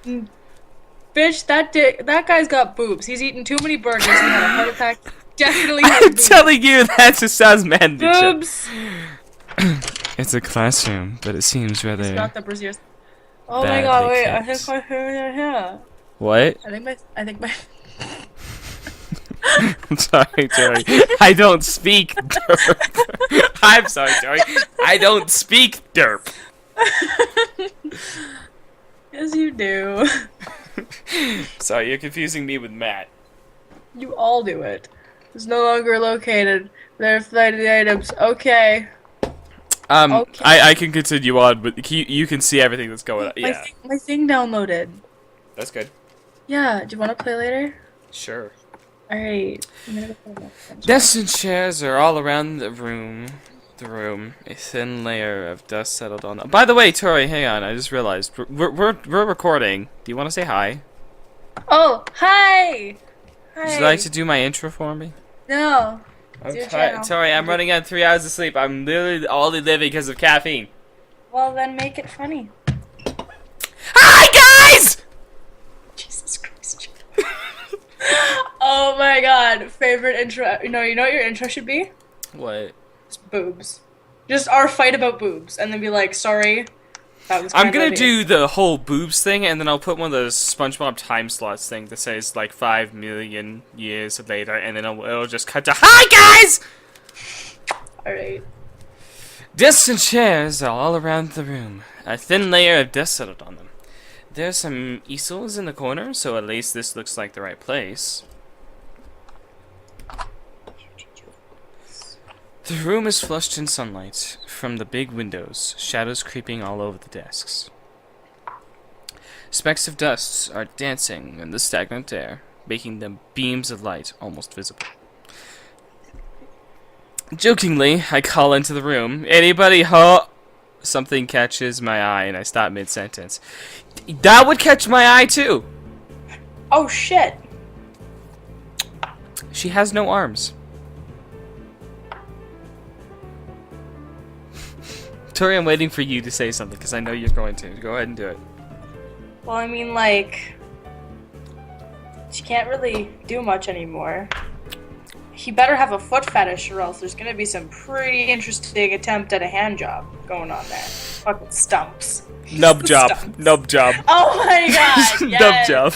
Bitch, that guy's got boobs. He's eaten too many burgers. He had a heart attack. Definitely has I'm boobs. telling you, that just sounds manly. Boobs. It's a classroom, but it seems He's rather got the braziers. Oh my god! badly Wait, I think kept. my hair here. What? I think my. I'm sorry, Tori. I don't speak derp. I'm sorry, Tori. I don't speak derp. Yes, you do. Sorry, you're confusing me with Matt. You all do it. It's no longer located. There are the items. Okay. Okay. I can continue on, but you can see everything that's going on. Yeah, My thing downloaded. that's good. Yeah. Do you want to play later? Sure. All right. I'm gonna go play my friend's Desks and chairs are all around the room. A thin layer of dust settled on them. By the way, Tori, hang on. I just realized we're recording. Do you want to say hi? Oh, hi. Hi. Would you like to do my intro for me? No. It's your channel. Tori, I'm running on 3 hours of sleep. I'm literally only living because of caffeine. Well, then make it funny. Hi, guys! Jesus Christ. Oh my god. Favorite intro. You know what your intro should be? What? Just boobs. Just our fight about boobs. And then be like, sorry. That was I'm kinda gonna do the whole boobs thing, and then I'll put one of those SpongeBob time slots thing that says like 5 million years later, and then it'll just cut to hi, guys! Alright. Desks and chairs are all around the room. A thin layer of dust settled on them. There's some easels in the corner, so at least this looks like the right place. The room is flushed in sunlight from the big windows, shadows creeping all over the desks. Specks of dust are dancing in the stagnant air, making the beams of light almost visible. Jokingly, I call into the room, "Anybody ho-" Something catches my eye and I stop mid-sentence. That would catch my eye too! Oh shit. She has no arms. Tori, I'm waiting for you to say something because I know you're going to. Go ahead and do it. Well, I mean, like, she can't really do much anymore. He better have a foot fetish or else there's gonna be some pretty interesting attempt at a hand job going on there. Fucking stumps. Nub job. Stumps. Nub job. Oh my god, Nub yes. job.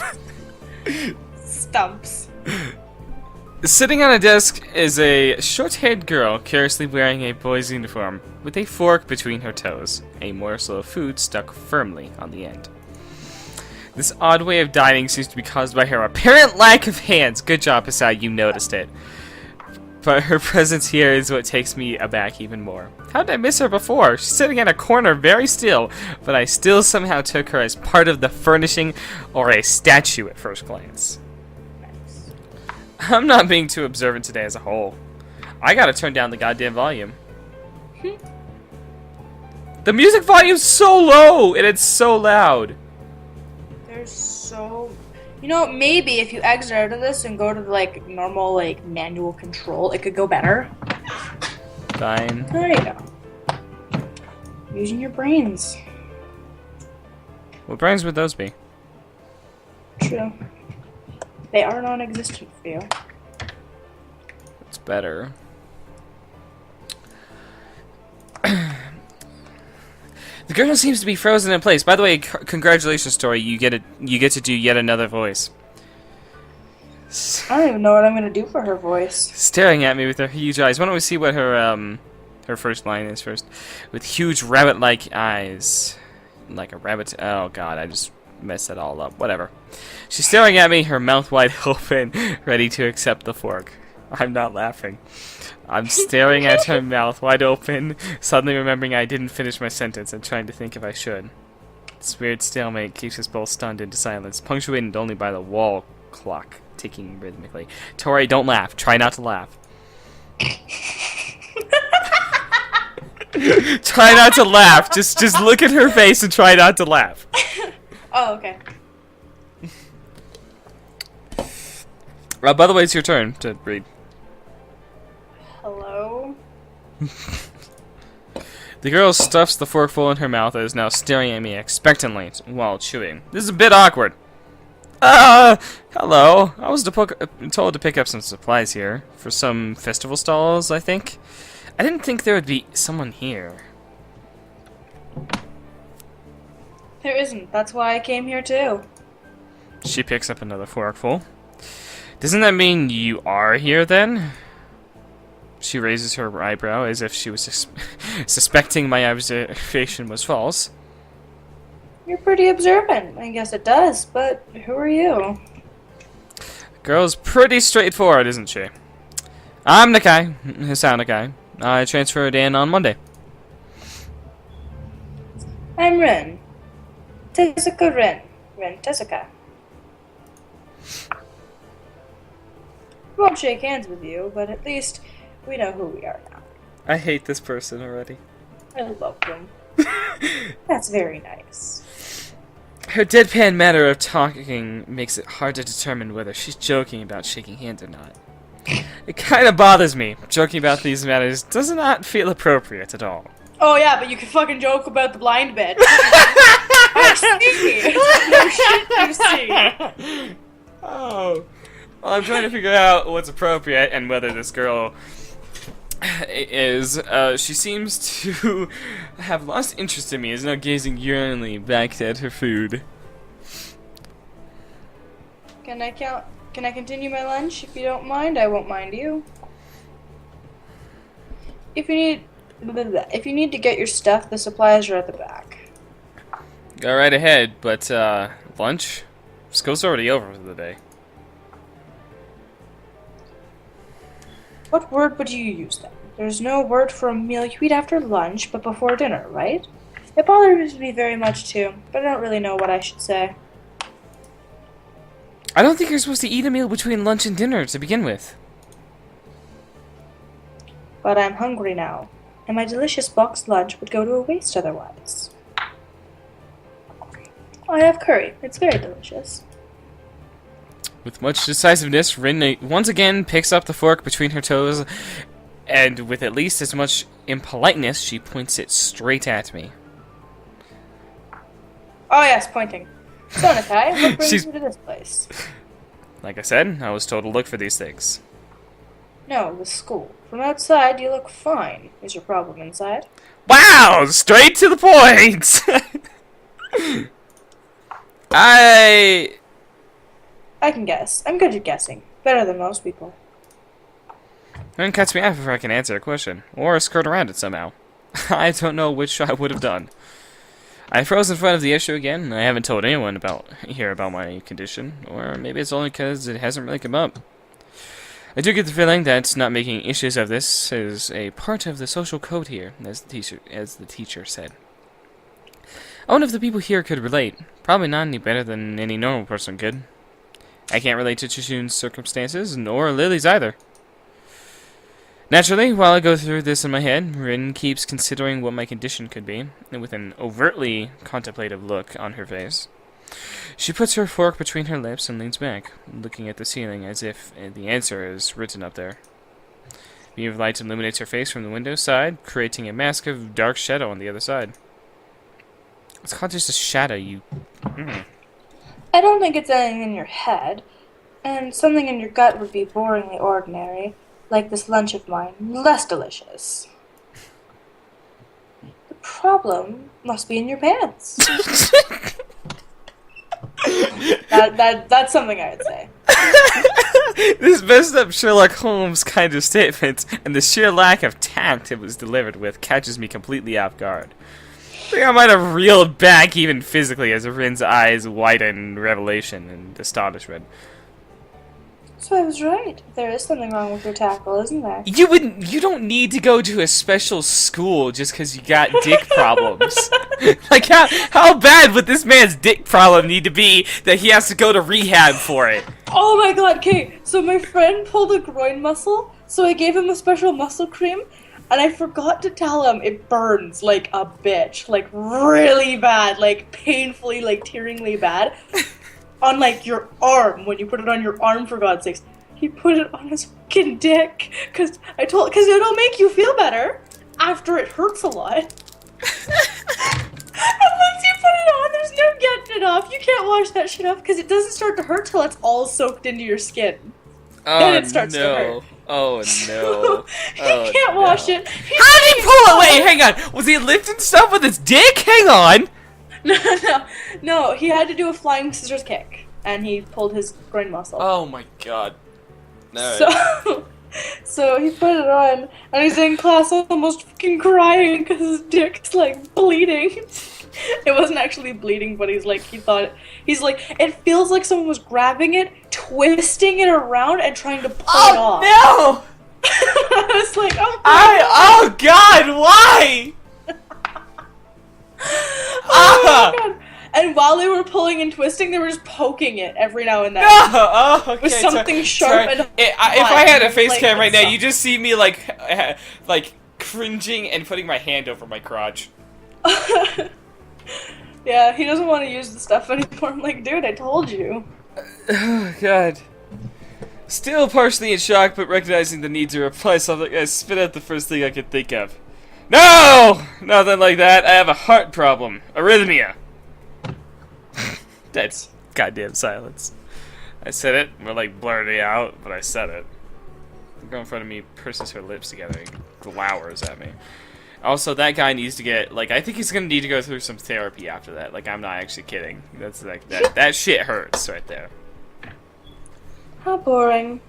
Stumps. Sitting on a desk is a short-haired girl carelessly wearing a boy's uniform with a fork between her toes, a morsel of food stuck firmly on the end. This odd way of dining seems to be caused by her apparent lack of hands. Good job, Hisao, you noticed it. But her presence here is what takes me aback even more. How did I miss her before? She's sitting in a corner very still, but I still somehow took her as part of the furnishing or a statue at first glance. I'm not being too observant today as a whole. I gotta turn down the goddamn volume. The music volume's so low, and it's so loud. There's so... You know, maybe if you exit out of this and go to, like, normal, like, manual control, it could go better. Fine. There you go. Using your brains. What brains would those be? True. They are non-existent for you. It's better. The girl seems to be frozen in place. By the way, congratulations, Tori. You get to do yet another voice. I don't even know what I'm gonna do for her voice. Staring at me with her huge eyes. Why don't we see what her first line is first? With huge rabbit-like eyes, like a rabbit. Oh God, I just messed it all up. Whatever. She's staring at me, her mouth wide open, ready to accept the fork. I'm not laughing. I'm staring at her mouth wide open, suddenly remembering I didn't finish my sentence and trying to think if I should. This weird stalemate keeps us both stunned into silence, punctuated only by the wall clock ticking rhythmically. Tori, don't laugh. Try not to laugh. Try not to laugh. Just look at her face and try not to laugh. Oh, okay. By the way, it's your turn to read. Hello? The girl stuffs the forkful in her mouth and is now staring at me expectantly while chewing. This is a bit awkward. Hello. I was told to pick up some supplies here for some festival stalls, I think. I didn't think there would be someone here. There isn't. That's why I came here too. She picks up another forkful. Doesn't that mean you are here then? She raises her eyebrow as if she was suspecting my observation was false. You're pretty observant. I guess it does, but who are you? Girl's pretty straightforward, isn't she? I'm Nakai, Hisao Nakai. I transferred in on Monday. I'm Rin. Tezuka Rin. Rin Tezuka. Won't shake hands with you, but at least we know who we are now. I hate this person already. I love them. That's very nice. Her deadpan manner of talking makes it hard to determine whether she's joking about shaking hands or not. It kind of bothers me. Joking about these matters does not feel appropriate at all. Oh yeah, but you can fucking joke about the blind bed. I see. No shit, you see. Oh. Well, I'm trying to figure out what's appropriate and whether this girl is, she seems to have lost interest in me, is now gazing yearningly back at her food. Can I continue my lunch? If you don't mind, I won't mind you. If you need to get your stuff, the supplies are at the back. Go right ahead, but, lunch? School's already over for the day. What word would you use then? There's no word for a meal you eat after lunch, but before dinner, right? It bothers me very much too, but I don't really know what I should say. I don't think you're supposed to eat a meal between lunch and dinner to begin with. But I'm hungry now, and my delicious boxed lunch would go to a waste otherwise. I have curry. It's very delicious. With much decisiveness, Rin once again picks up the fork between her toes, and with at least as much impoliteness, she points it straight at me. Oh yes, pointing. So, Nakai, what brings you to this place? Like I said, I was told to look for these things. No, the school. From outside, you look fine. Is your problem inside? Wow! Straight to the point! I can guess. I'm good at guessing. Better than most people. Don't catch me off before I can answer a question, or skirt around it somehow. I don't know which I would have done. I froze in front of the issue again, and I haven't told anyone about my condition, or maybe it's only because it hasn't really come up. I do get the feeling that not making issues of this is a part of the social code here, as the teacher said. I wonder if the people here could relate. Probably not any better than any normal person could. I can't relate to Chichun's circumstances, nor Lily's either. Naturally, while I go through this in my head, Rin keeps considering what my condition could be, and with an overtly contemplative look on her face. She puts her fork between her lips and leans back, looking at the ceiling as if the answer is written up there. A beam of light illuminates her face from the window side, creating a mask of dark shadow on the other side. It's called just a shadow, you... I don't think it's anything in your head, and something in your gut would be boringly ordinary, like this lunch of mine, less delicious. The problem must be in your pants. That's something I would say. This messed up Sherlock Holmes kind of statement, and the sheer lack of tact it was delivered with catches me completely off guard. I think I might have reeled back even physically as Rin's eyes widen in revelation and astonishment. So I was right. There is something wrong with your tackle, isn't there? You don't need to go to a special school just because you got dick problems. Like, how bad would this man's dick problem need to be that he has to go to rehab for it? Oh my god, okay, so my friend pulled a groin muscle, so I gave him a special muscle cream, and I forgot to tell him it burns like a bitch. Like, really bad. Like, painfully, like, tearingly bad. On, like, your arm, when you put it on your arm, for God's sakes. He put it on his fucking dick, because it'll make you feel better after it hurts a lot. And once you put it on, there's no getting it off. You can't wash that shit off because it doesn't start to hurt till it's all soaked into your skin. Then it starts to hurt. Oh no! He can't wash it. How did he pull it? Wait, hang on. Was he lifting stuff with his dick? Hang on. No. He had to do a flying scissors kick, and he pulled his groin muscle. Oh my god. No. So he put it on, and he's in class almost fucking crying because his dick's like bleeding. It wasn't actually bleeding, but he's like, it feels like someone was grabbing it, twisting it around, and trying to pull it off. Oh no! I was like, oh god, why? Oh my god. And while they were pulling and twisting, they were just poking it every now and then. No! Oh, okay. With something sharp and if I had a face like, cam right now, you just see me like cringing and putting my hand over my crotch. Yeah, he doesn't want to use the stuff anymore. I'm like, dude, I told you. Oh god. Still partially in shock, but recognizing the need to reply something, I spit out the first thing I could think of. No! Nothing like that. I have a heart problem. Arrhythmia. That's goddamn silence. I said it. We're like blurting out, but I said it. The girl in front of me purses her lips together and glowers at me. Also, that guy needs to get, like, I think he's gonna need to go through some therapy after that. Like, I'm not actually kidding. That's like, that shit hurts right there. How boring.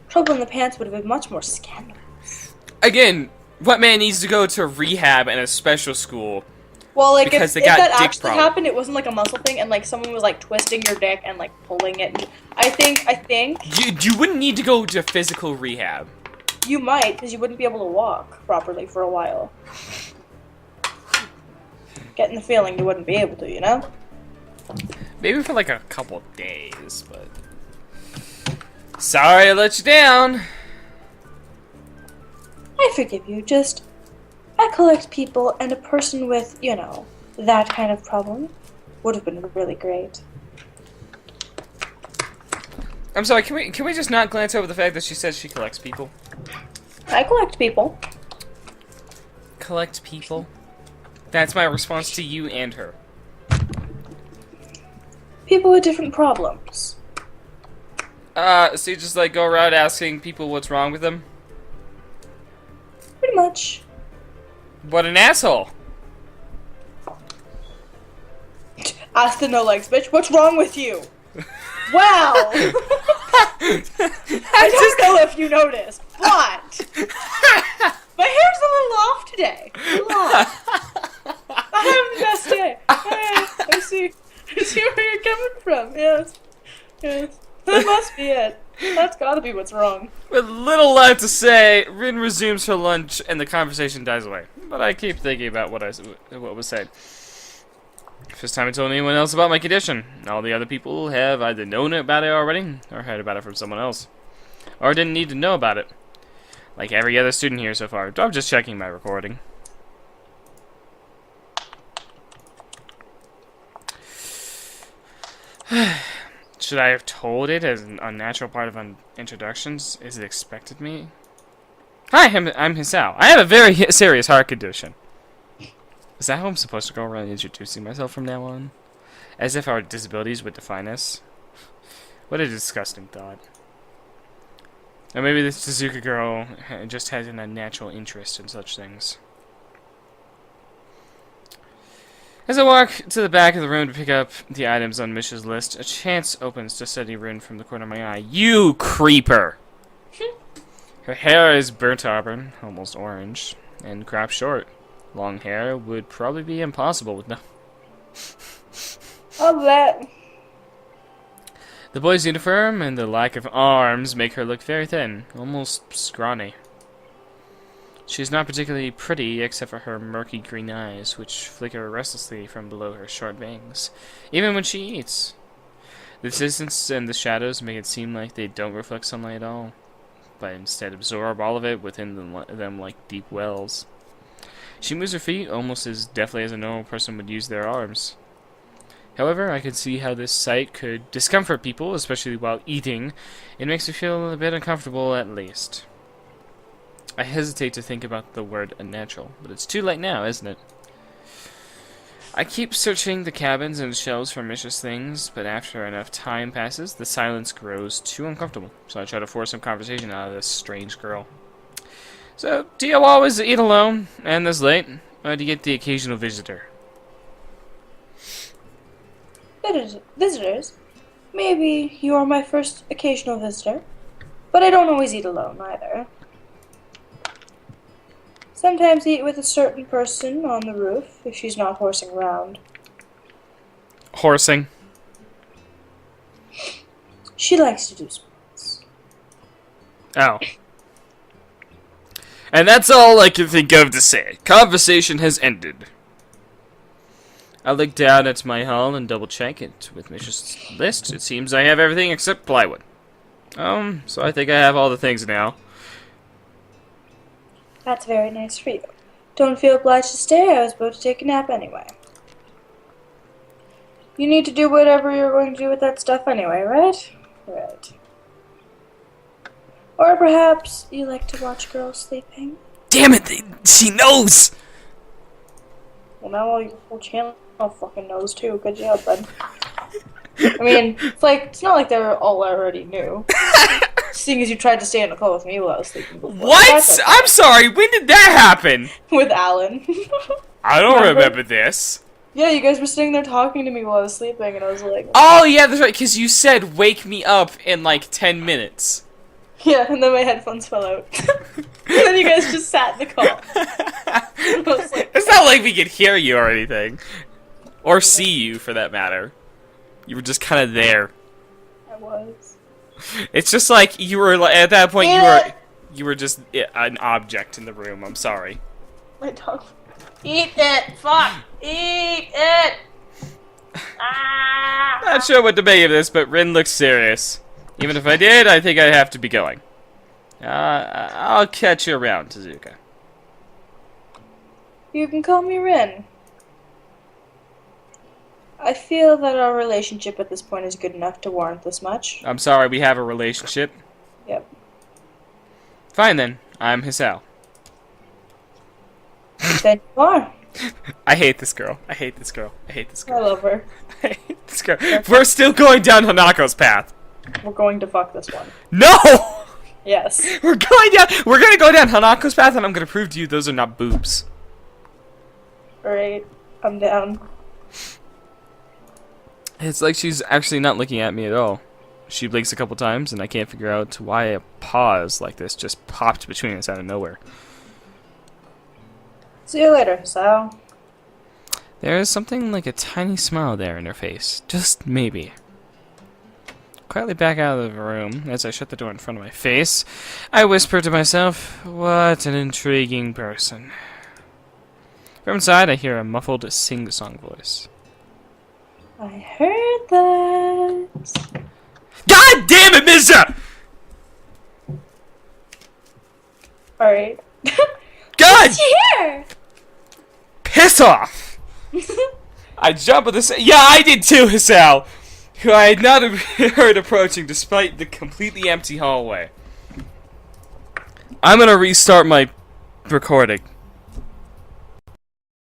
Trouble in the Pants would have been much more scandalous. Again, what man needs to go to rehab and a special school? Well, like, because if they got that dick actually problem. happened, it wasn't like a muscle thing, and like someone was like twisting your dick and like pulling it. I think You wouldn't need to go to physical rehab. you might, because you wouldn't be able to walk properly for a while. Getting the feeling you wouldn't be able to, you know? Maybe for like a couple days, but... Sorry I let you down. I forgive you, I collect people, and a person with, you know, that kind of problem would have been really great. I'm sorry, can we just not glance over the fact that she says she collects people? I collect people. Collect people? That's my response to you and her. People with different problems. So you just like go around asking people what's wrong with them? Pretty much. What an asshole! Ask the no legs, bitch. What's wrong with you? Wow! I don't know if you noticed, but my hair's a little off today. A lot. I'm having the best day. I see where you're coming from. Yes. That must be it. That's gotta be what's wrong. With little left to say, Rin resumes her lunch and the conversation dies away. But I keep thinking about what was said. First time I told anyone else about my condition. All the other people have either known about it already, or heard about it from someone else. Or didn't need to know about it. Like every other student here so far. I'm just checking my recording. Should I have told it as an unnatural part of introductions? Is it expected me? Hi, I'm Hisao. I have a very serious heart condition. Is that how I'm supposed to go around introducing myself from now on? As if our disabilities would define us? What a disgusting thought. Or maybe this Suzuka girl just has an unnatural interest in such things. As I walk to the back of the room to pick up the items on Mish's list, a chance opens to study Rin from the corner of my eye. You creeper! Her hair is burnt auburn, almost orange, and cropped short. Long hair would probably be impossible with no... Oh, that. The boy's uniform and the lack of arms make her look very thin, almost scrawny. She's not particularly pretty, except for her murky green eyes, which flicker restlessly from below her short bangs, even when she eats. The distance and the shadows make it seem like they don't reflect sunlight at all, but instead absorb all of it within them like deep wells. She moves her feet almost as deftly as a normal person would use their arms. However, I can see how this sight could discomfort people, especially while eating. It makes me feel a bit uncomfortable at least. I hesitate to think about the word unnatural, but it's too late now, isn't it? I keep searching the cabins and shelves for malicious things, but after enough time passes, the silence grows too uncomfortable. So I try to force some conversation out of this strange girl. So, do you always eat alone and this late? Or do you get the occasional visitor? Visitors? Maybe you are my first occasional visitor, but I don't always eat alone either. Sometimes eat with a certain person on the roof if she's not horsing around. Horsing. She likes to do sports. Oh. And that's all I can think of to say. Conversation has ended. I look down at my hull and double check it with Mish's list. It seems I have everything except plywood. So I think I have all the things now. That's very nice for you. Don't feel obliged to stay. I was about to take a nap anyway. You need to do whatever you're going to do with that stuff anyway, right? Right. Or perhaps you like to watch girls sleeping? Damn it! She knows! Well, now all your whole channel fucking knows too. Good job, bud. I mean, it's not like they all already knew. Seeing as you tried to stay in a call with me while I was sleeping before. What? I'm sorry, when did that happen? With Alan. I don't remember this. Yeah, you guys were sitting there talking to me while I was sleeping, and I was like... Oh, yeah, that's right, because you said, wake me up in, like, 10 minutes. Yeah, and then my headphones fell out. And then you guys just sat in the call. I was like... It's not like we could hear you or anything. Or see you, for that matter. You were just kind of there. I was. It's just like, you were, at that point, you were just an object in the room, I'm sorry. My dog... Eat it! Fuck! Eat it! Ah! Not sure what to make of this, but Rin looks serious. Even if I did, I think I'd have to be going. I'll catch you around, Tezuka. You can call me Rin. I feel that our relationship at this point is good enough to warrant this much. I'm sorry, we have a relationship. Yep. Fine then, I'm Hisao. Then you are. I hate this girl. I hate this girl. I hate this I girl. love her. I hate this girl. We're still going down Hanako's path. We're going to fuck this one. No! Yes. We're gonna go down Hanako's path, and I'm gonna prove to you those are not boobs. Alright, I'm down. It's like she's actually not looking at me at all. She blinks a couple times, and I can't figure out why a pause like this just popped between us out of nowhere. See you later, Hisao. There is something like a tiny smile there in her face. Just maybe. Quietly back out of the room, as I shut the door in front of my face, I whisper to myself, what an intriguing person. From inside, I hear a muffled sing-song voice. I heard that. God damn it, Misa! Alright. God! Here! Piss off! I jump at this. Yeah, I did too, Hisao! Who I had not heard approaching despite the completely empty hallway. I'm gonna restart my recording.